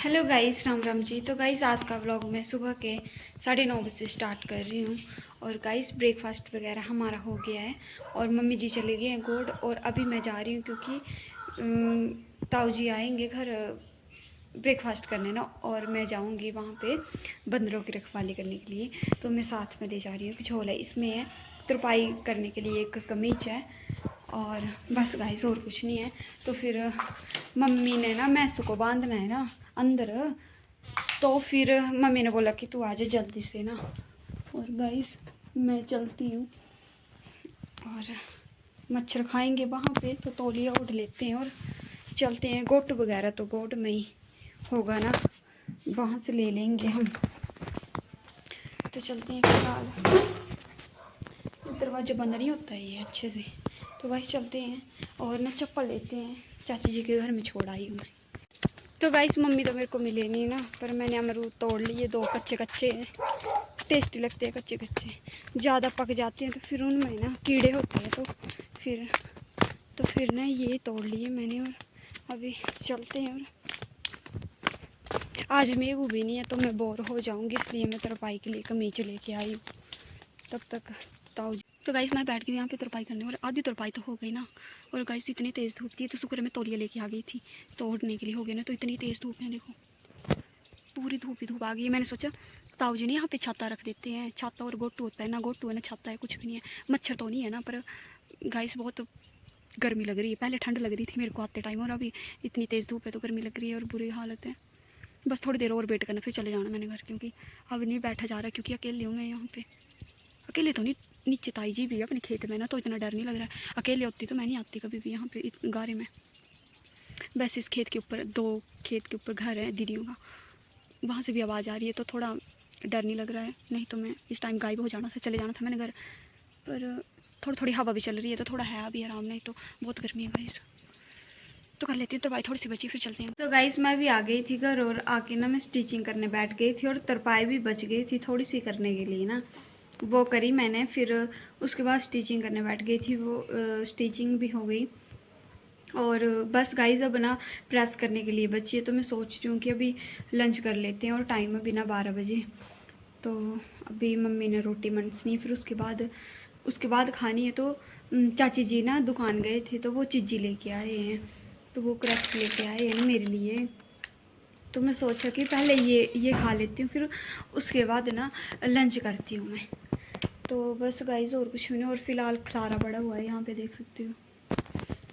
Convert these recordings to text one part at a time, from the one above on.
Hello guys, Ram Ram ji. तो guys आज का व्लॉग मैं सुबह के 9:30 बजे स्टार्ट कर रही हूँ। और गाइस ब्रेकफास्ट वगैरह हमारा हो गया है और मम्मी जी चले गए हैं गोड। और अभी मैं जा रही हूँ क्योंकि ताऊ जी आएंगे घर ब्रेकफास्ट करने ना, और मैं जाऊँगी वहाँ पे बंदरों की रखवाली करने के लिए। तो मैं साथ में ले जा रही हूँ कि झोला इसमें है, तुरपाई करने के लिए एक कमीज है और बस गाइस और कुछ नहीं है। तो फिर मम्मी ने ना मैसू को बांधना है ना अंदर, तो फिर मम्मी ने बोला कि तू आ जा जल्दी से ना। और गाइस मैं चलती हूँ और मच्छर खाएंगे वहाँ पे, तो तौलिया उठ लेते हैं और चलते हैं। गोट वगैरह तो गोट में ही होगा ना, वहाँ से ले लेंगे हम। तो चलते हैं। फिलहाल दरवाजा बंद नहीं होता है ये अच्छे से, तो गाइस चलते हैं और ना चप्पल लेते हैं। चाची जी के घर में छोड़ आई हूँ मैं। तो गाइस मम्मी तो मेरे को मिले नहीं ना, पर मैंने अमरूद तोड़ लिए। 2 कच्चे कच्चे हैं, टेस्टी लगते हैं कच्चे कच्चे। ज़्यादा पक जाते हैं तो फिर उनमें ना कीड़े होते हैं, तो फिर ना ये तोड़ लिए मैंने। और अभी चलते हैं। और आज मेघू भी नहीं है तो मैं बोर हो जाऊंगी, इसलिए मैं तरपाई के लिए कमीज लेके आई हूँ। तब तक ताऊ जी। तो गाइस मैं बैठ गई यहाँ पे तरपाई करने, और आधी तरपाई तो हो गई ना। और गाइस इतनी तेज़ धूप थी, तो शुक्र मैं तौलिया लेके आ गई थी तोड़ने के लिए। हो गया ना, तो इतनी तेज़ धूप है, देखो पूरी धूप ही धूप आ गई है। मैंने सोचा ताऊ जी ने यहाँ पे छाता रख देते हैं। छाता और गोटू होता है ना, गोटू है ना छाता है, कुछ भी नहीं है। मच्छर तो नहीं है ना, पर गाइस बहुत गर्मी लग रही है। पहले ठंड लग रही थी मेरे को आते टाइम, और अभी इतनी तेज़ धूप है तो गर्मी लग रही है और बुरी हालत है। बस थोड़ी देर और वेट करना, फिर चले जाना मैंने घर, क्योंकि अब नहीं बैठा जा रहा, क्योंकि अकेले हूँ मैं यहाँ पे। अकेले तो नहीं, नीचे ताई जी भी है अपने खेत में ना, तो इतना डर नहीं लग रहा है। अकेले होती तो मैं नहीं आती कभी भी यहाँ पे गारे में। वैसे इस खेत के ऊपर 2 खेत के ऊपर घर है दीदियों का, वहाँ से भी आवाज़ आ रही है, तो थोड़ा डर नहीं लग रहा है। नहीं तो मैं इस टाइम गायब हो जाना था, चले जाना था मैंने घर। पर थोड़ी थोड़ी हवा भी चल रही है तो थोड़ा है अभी आराम, नहीं तो बहुत गर्मी है गाइस। तो कर लेती हूँ तरपाई, थोड़ी सी बची, फिर चलते हैं। तो गाइस मैं भी आ गई थी घर, और आके ना मैं स्टिचिंग करने बैठ गई थी, और तरपाई भी बच गई थी थोड़ी सी करने के लिए ना, वो करी मैंने। फिर उसके बाद स्टिचिंग करने बैठ गई थी, वो स्टिचिंग भी हो गई। और बस गाइस अब ना प्रेस करने के लिए बची है, तो मैं सोच रही हूँ कि अभी लंच कर लेते हैं। और टाइम अभी ना 12 बजे, तो अभी मम्मी ने रोटी मनसनी, फिर उसके बाद खानी है। तो चाची जी ना दुकान गए थे, तो वो चीज़ी लेके आए हैं, तो वो क्रस्ट लेके आए हैं मेरे लिए। तो मैं सोचा कि पहले ये खा लेती हूँ, फिर उसके बाद ना लंच करती हूँ मैं। तो बस गाइस और कुछ भी नहीं। और फिलहाल खलारा पड़ा हुआ है यहाँ पे, देख सकती हो।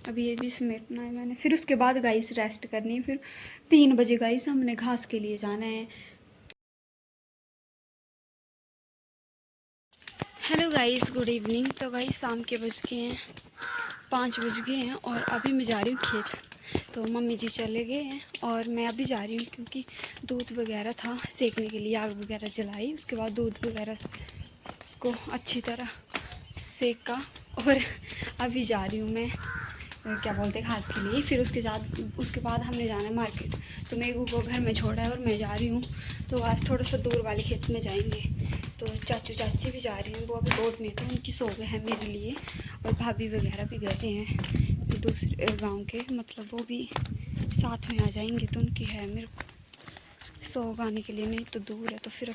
अभी ये भी समेटना है मैंने, फिर उसके बाद गाइस रेस्ट करनी है। फिर 3 बजे गाइस हमने घास के लिए जाना है। Hello guys, good evening. तो गाइस शाम के बज गए हैं 5 बज गए हैं, और अभी मैं जा रही हूँ खेत। तो मम्मी जी चले गए हैं और मैं अभी जा रही हूँ, क्योंकि दूध वगैरह था सेकने के लिए, आग वगैरह जलाई, उसके बाद दूध वगैरह उसको अच्छी तरह सेका। और अभी जा रही हूँ मैं क्या बोलते हैं घास के लिए। फिर उसके बाद हमने जाना है मार्केट। तो मेघू को घर में छोड़ा है और मैं जा रही हूँ। तो आज थोड़ा सा दूर वाले खेत में जाएंगे। तो चाचू चाची भी जा रही हैं, वो अभी रोड में, तो उनकी सो गए हैं मेरे लिए। और भाभी वगैरह भी गए हैं दूसरे गांव के, मतलब वो भी साथ में आ जाएंगे। तो उनकी है मेरे को सो आने के लिए, नहीं तो दूर है, तो फिर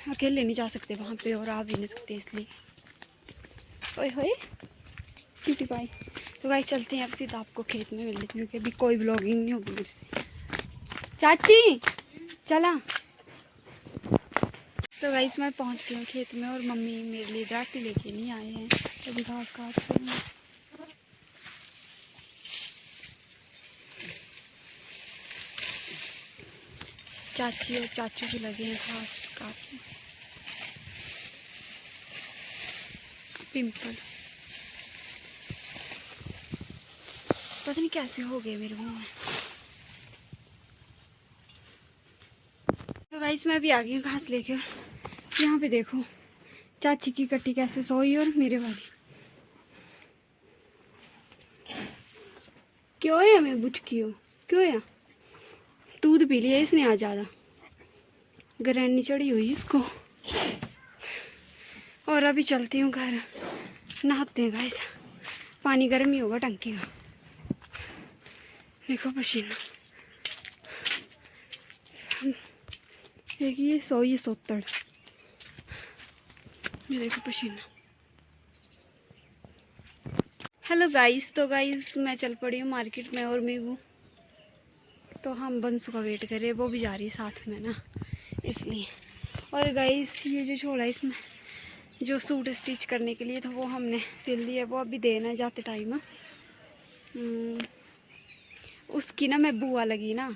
अकेले नहीं जा सकते वहाँ पे, और आ भी नहीं सकते इसलिए। ओए होए क्यूटी पाई। तो गाइस चलते हैं अब सीधा आपको खेत में मिल लेती हूँ, क्योंकि अभी कोई ब्लॉगिंग नहीं होगी मुझसे। चाची चला। तो गाइस मैं पहुँच गई हूँ खेत में, और मम्मी मेरे लिए डाटी लेके नहीं आए हैं, अभी घास काट रहे हैं। चाची और चाचू भी लगे हैं घास काटने। पिंपल पता नहीं कैसे हो गए मेरे मुँह में। तो गाइस मैं भी आ गई हूँ घास लेकर। यहाँ पे देखो चाची की कट्टी कैसे सोई, और मेरे वाली क्यों है, मैं बुचकी हो क्यों है। दूध पी लिया इसने आज ज़्यादा, ग्रैनी चढ़ी हुई इसको। और अभी चलती हूँ घर, नहाते हैं गाइस, पानी गर्म ही होगा टंकी का। देखो पसीना। एक ये 100 ये 70। ये देखो पसीना। हेलो गाइस, तो गाइस मैं चल पड़ी हूँ मार्केट में और मेघू, तो हम बंसू का वेट कर रहे हैं, वो भी जा रही है साथ में ना, इसलिए। और गाइस ये जो छोड़ा है इसमें जो सूट स्टिच करने के लिए था वो हमने सिल दिया, वो अभी देना है जाते टाइम। उसकी ना मैं बुआ लगी ना,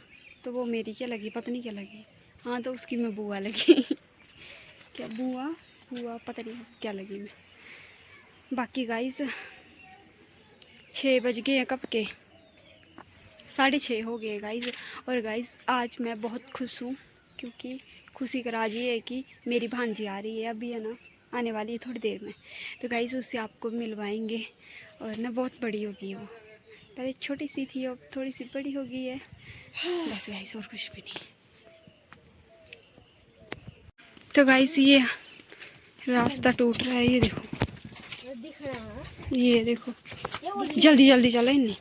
तो वो मेरी क्या लगी पता नहीं क्या लगी। हाँ तो उसकी मैं बुआ लगी क्या बुआ बुआ पता नहीं क्या लगी मैं। बाकी गाइस 6 बज गए हैं कब के, 6:30 हो गए गाइस। और गाइस आज मैं बहुत खुश हूँ, क्योंकि खुशी का राज ये है कि मेरी भांजी आ रही है अभी, है ना, आने वाली है थोड़ी देर में। तो गाइस उससे आपको मिलवाएंगे, और ना बहुत बड़ी होगी वो, पहले छोटी सी थी अब थोड़ी सी बड़ी हो गई है, बस गाइस और कुछ भी नहीं। तो गाइस ये रास्ता टूट रहा है, ये देखो दिख रहा है। ये देखो, जल्दी जल्दी चलो इन्हें,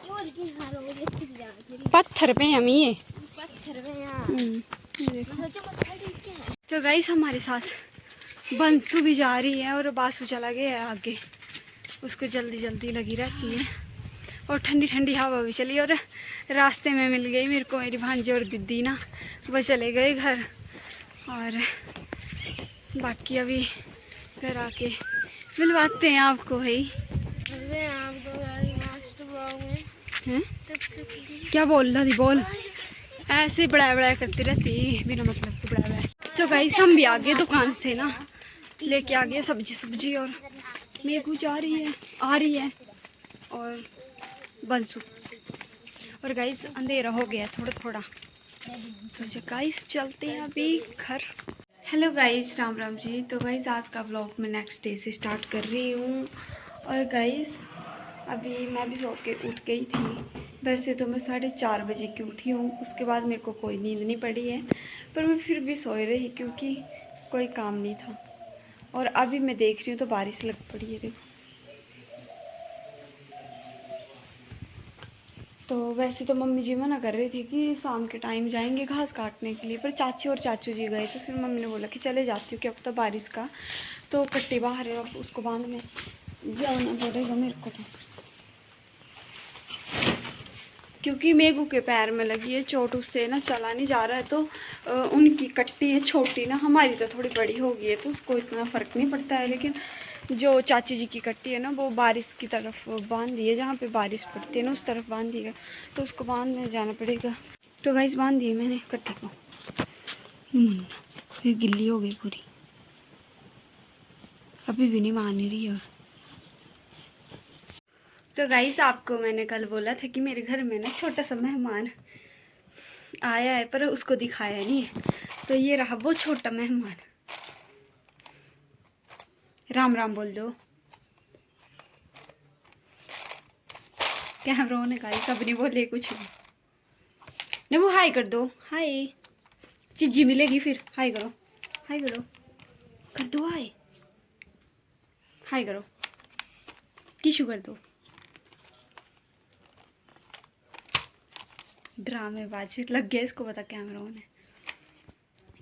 पत्थर पे हम ये पत्थर में यार। ये देखो। तो गाइस हमारे साथ बंसू भी जा रही है और बासु चला गया है आगे, उसको जल्दी जल्दी लगी रहती है। और ठंडी ठंडी हवा भी चली, और रास्ते में मिल गई मेरे को मेरी भांजी और दीदी ना, वो चले गए घर। और बाकी अभी घर आके मिलवाते हैं आपको भाई। अरे आपको लास्ट ब्लॉग में हैं तब क्या बोल रहा थी, बोल। ऐसे बड़ा बड़ा करती रहती बिना मतलब के बड़ा बड़ा। तो गाइस हम भी आ गए दुकान से ना, लेके आ गए सब्जी, और मेघू जा रही है आ रही है और बंसू। और गाइस अंधेरा हो गया थोड़ा थोड़ा, तो गाइस चलते हैं अभी घर। Hello guys, Ram Ram ji. तो गाइस आज का व्लॉग मैं नेक्स्ट डे से स्टार्ट कर रही हूँ। और गाइस अभी मैं भी सो के उठ गई थी, वैसे तो मैं 4:30 बजे की उठी हूँ, उसके बाद मेरे को कोई नींद नहीं पड़ी है, पर मैं फिर भी सोई रही क्योंकि कोई काम नहीं था। और अभी मैं देख रही हूँ तो बारिश लग पड़ी है, देखो। तो वैसे तो मम्मी जी मना कर रही थी कि शाम के टाइम जाएंगे घास काटने के लिए, पर चाची और चाचू जी गए, तो फिर मम्मी ने बोला कि चले जाती हूँ, कि अब तो बारिश का तो कट्टी बाहर है, और उसको बांधने जाना पड़ेगा मेरे को, तो क्योंकि मेघू के पैर में लगी है चोट, उससे ना चला नहीं जा रहा है। तो उनकी कट्टी है छोटी ना, हमारी तो थोड़ी बड़ी हो गई है, तो उसको इतना फ़र्क नहीं पड़ता है, लेकिन जो चाची जी की कट्टी है ना वो बारिश की तरफ बांध दी है, जहाँ पे बारिश पड़ती है ना उस तरफ बांध दी है, तो उसको बांधने जाना पड़ेगा। तो गाइस बांध दी मैंने कट्टी को, फिर गिल्ली हो गई पूरी, अभी भी नहीं मान रही है। तो गाइस आपको मैंने कल बोला था कि मेरे घर में ना छोटा सा मेहमान आया है, पर उसको दिखाया नहीं है, तो ये रहा वो छोटा मेहमान। राम राम बोल दो। कैमरा ने कहा सब नहीं बोले कुछ भी ना, वो हाय कर दो, हाय चिज्जी मिलेगी फिर, हाय करो, हाय करो, कर दो हाय, हाय करो, किशु कर दो। ड्रामेबाज लग गया इसको, पता कैमरा ने।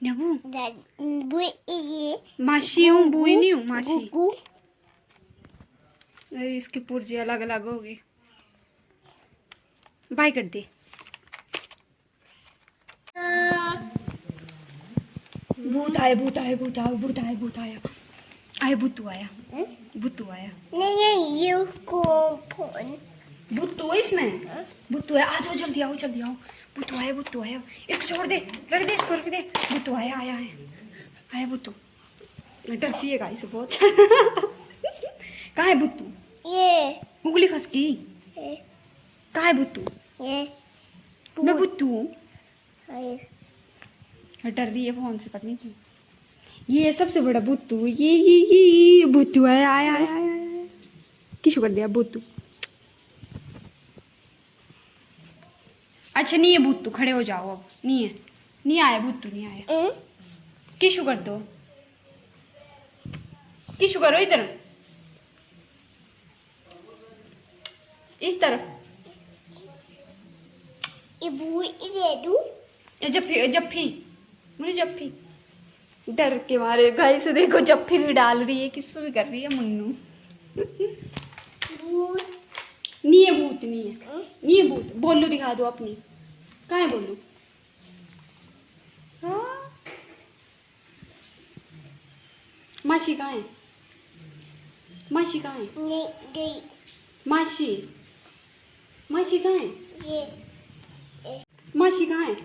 नबू मासी हूँ, बुई नहीं हूँ, मासी। अरे इसके पुर्जे अलग अलग हो गए। बाय कर दे। भूत आया भूत आया भूत आया भूत आया भूत आया आया भूतू आया भूतू आया। नहीं ये उसको फोन भूतू है इसमें, भूतू है, आ जाओ जल्दी आओ जल्दी आओ, भूतू आया भूतू आया, इसको छोड़ दे, रख दे इसको, रख दे, भूतू आया आया है, आया भूतू। डरती है गाइस बहुत कहाँ है भूतू, ये उंगली फंस गई, कहाँ है भूतू, ये मैं भूतू हूँ। ये डर रही है फोन से, पता नहीं क्यों। ये सबसे बड़ा भूतू, ये भूतू आया आया आया आया, किसको कर दिया भूतू। अच्छा नहीं है भूतू, खड़े हो जाओ अब, नहीं है, नहीं आया भूतू, नहीं आया। किशु कर दो, किशु करो इधर, इस तरफ, ये जफ्फी जफ्फी मुझे जफ्फी डर के मारे गाइस देखो जफ्फी भी डाल रही है, किसको भी कर रही है मुन्नू। नहीं है भूत, नहीं है, नहीं है भूत। बोलू दिखा दो अपनी, कहाँ है बोलू? हाँ? मासी कहाँ है? मासी कहाँ है? मासी मासी कहाँ है? मासी कहाँ है?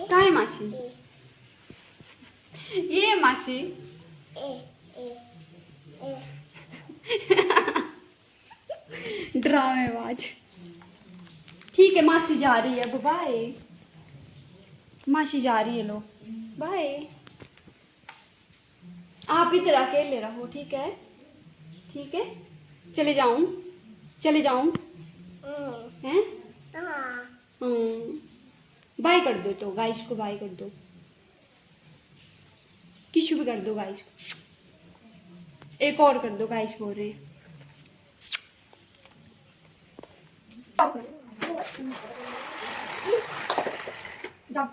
कहाँ है मासी? ये मासी। ड्रामेबाज। ठीक है मासी जा रही है, बाय। मासी जा रही है, लो बाय। आप इधर अकेले रहो, ठीक है? ठीक है, चले जाऊं? चले जाऊं? हैं? बाय कर दो तो गाइस को, बाय कर दो, किसी भी कर दो गाइस को। एक और कर दो, गाइस बोल रहे हैं। जाओ।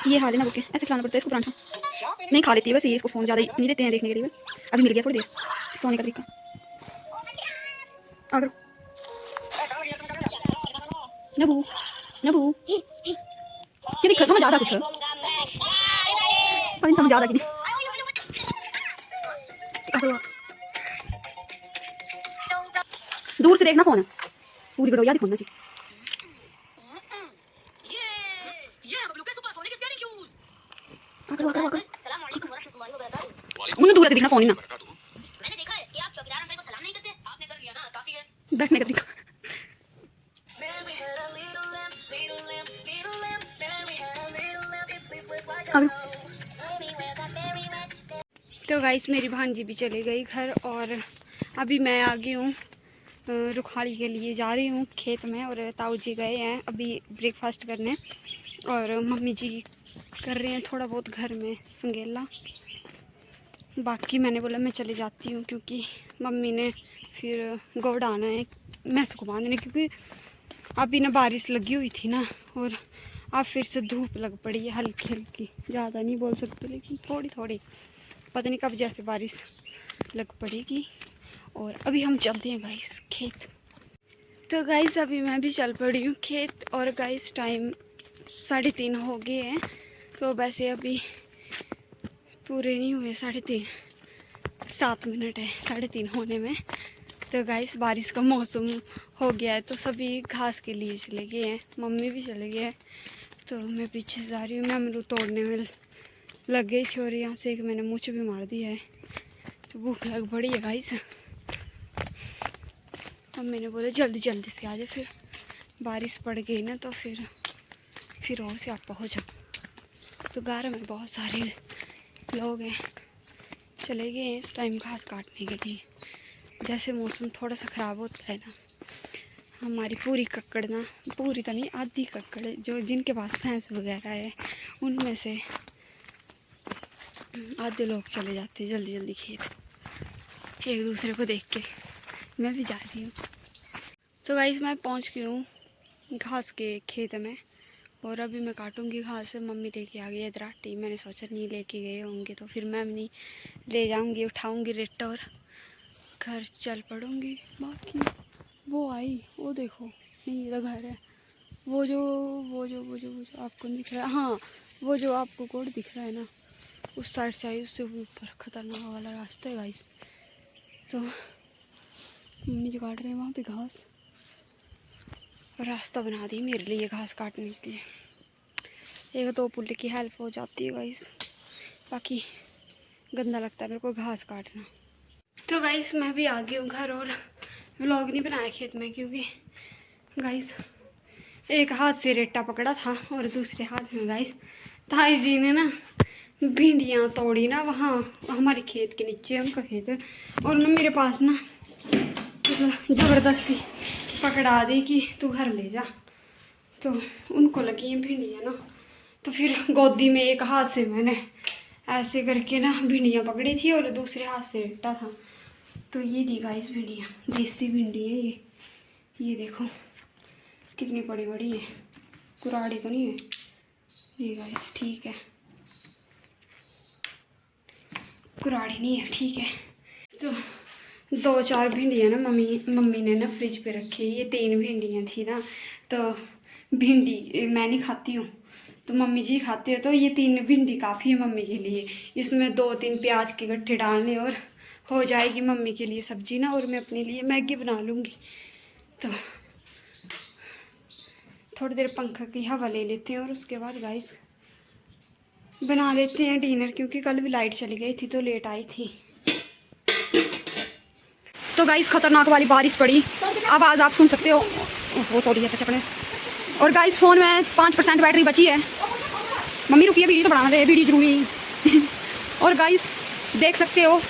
ये हाल है ना, बुके ऐसे खिलाना पड़ता है इसको पराठा। नहीं खा लेती है बस, ये इसको फोन ज़्यादा नहीं देते हैं देखने के लिए। अभी मिल गया थोड़ी देर सोने का तरीका। अगर नबू नबू ये दिख समझ आता कुछ और समझ आता कि दूर से देखना फोन पूरी गड़ोया दिखना चाहिए। उन्हें दूर से देखना फोन ही ना, मैंने देखा है कि आप चौकीदार अंकल को सलाम नहीं करते। आपने कर लिया ना, काफी है। बैठने का तरीका। तो गाइस मेरी भांजी भी चली गई घर और अभी मैं आ गई हूँ रुखाड़ी के लिए, जा रही हूँ खेत में। और ताऊ जी गए हैं अभी ब्रेकफास्ट करने और मम्मी जी कर रहे हैं थोड़ा बहुत घर में संगेला। बाकी मैंने बोला मैं चले जाती हूँ क्योंकि मम्मी ने फिर गौड़ आना है भैंसों को बांधने, क्योंकि अभी ना बारिश लगी हुई थी ना और अब फिर से धूप लग पड़ी है हल्की हल्की, ज़्यादा नहीं बोल सकते लेकिन थोड़ी थोड़ी, पता नहीं कब जैसे बारिश लग पड़ेगी। और अभी हम चलते हैं गाइस खेत। तो गाइस अभी मैं भी चल पड़ी हूँ खेत और गाइस टाइम 3:30 हो गए हैं। तो वैसे अभी पूरे नहीं हुए 3:30, 7 मिनट है 3:30 होने में। तो गाइस बारिश का मौसम हो गया है तो सभी घास के लिए चले गए हैं, मम्मी भी चले गए हैं। तो मैं पीछे जा रही हूँ, मैं अमरूद तोड़ने में लग गई थी और यहाँ से एक मैंने मुँह भी मार दिया है। तो भूख लग पड़ी है गाइस। अब मैंने बोला जल्दी जल्दी से आ जाए, फिर बारिश पड़ गई ना तो फिर और से आप हो जाओ। तो गाँव में बहुत सारे लोग हैं, चले गए हैं इस टाइम घास काटने के लिए। जैसे मौसम थोड़ा सा ख़राब होता है ना, हमारी पूरी कक्कड़ ना, पूरी तो नहीं आधी कक्कड़ जो जिनके पास भैंस वगैरह है उनमें से आधे लोग चले जाते हैं जल्दी जल्दी खेत एक दूसरे को देख के। मैं भी जा रही हूँ। तो गाइस मैं पहुँच गई हूँ घास के खेत में और अभी मैं काटूंगी घास। मम्मी लेके आ गई है दराटी, मैंने सोचा नहीं लेके गए होंगे तो फिर मैं नहीं ले जाऊंगी, उठाऊंगी रेट और घर चल पड़ूंगी। बाकी वो आई, वो देखो नहीं ये घर है, वो जो आपको दिख रहा है, हाँ वो जो आपको कोड दिख रहा है ना उस साइड से आई, उससे ऊपर खतरनाक वाला रास्ता है गाइस। तो मम्मी जो काट रहे हैं वहाँ पे घास, रास्ता बना दी मेरे लिए घास काटने के लिए। एक 2 पुल्ले की हेल्प हो जाती है गाइस, बाकी गंदा लगता है मेरे को घास काटना। तो गाइस मैं भी आ गई हूँ घर और व्लॉग नहीं बनाया खेत में क्योंकि गाइस एक हाथ से रेटा पकड़ा था और दूसरे हाथ में गाइस ताई जी ने ना भिंडियाँ तोड़ी ना, वहाँ हमारे खेत के नीचे उनका खेत है और उन्होंने मेरे पास ना मतलब ज़बरदस्ती पकड़ा दी कि तू घर ले जा। तो उनको लगी हैं भिंडियाँ ना तो फिर गोदी में एक हाथ से मैंने ऐसे करके ना भिंडियाँ पकड़ी थी और दूसरे हाथ से लिपटा था। तो ये दी गाइस भिंडियाँ, देसी भिंडी है ये देखो कितनी बड़ी बड़ी है, कुराड़ी तो नहीं है ये गाइस, ठीक है कुराड़ी नहीं है, ठीक है। तो 2-4 भिंडियाँ ना मम्मी ने ना फ्रिज पे रखी, ये 3 भिंडियाँ थी ना, तो भिंडी मैं नहीं खाती हूँ तो मम्मी जी खाते हैं, तो ये 3 भिंडी काफ़ी है मम्मी के लिए। इसमें 2-3 प्याज के गट्ठे डालने और हो जाएगी मम्मी के लिए सब्जी ना, और मैं अपने लिए मैगी बना लूँगी। तो थोड़ी देर पंखा की हवा ले लेते हैं और उसके बाद गाइस बना लेते हैं डिनर, क्योंकि कल भी लाइट चली गई थी तो लेट आई थी। तो गाइस खतरनाक वाली बारिश पड़ी, आवाज़ आप सुन सकते हो, वो थोड़ी है चपने। और गाइस फ़ोन में 5% बैटरी बची है। मम्मी रुकिए, वीडियो तो बनाना दे, वीडियो जरूरी। और गाइस देख सकते हो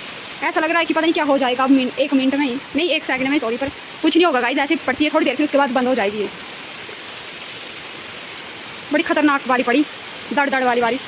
ऐसा लग रहा है कि पता नहीं क्या हो जाएगा अब 1 मिनट में ही, नहीं 1 सेकंड में, सॉरी, पर कुछ नहीं होगा गाइस, ऐसे पड़ती है थोड़ी देर फिर उसके बाद बंद हो जाएगी। बड़ी खतरनाक वाली पड़ी, दड़ दड़ वाली बारिश।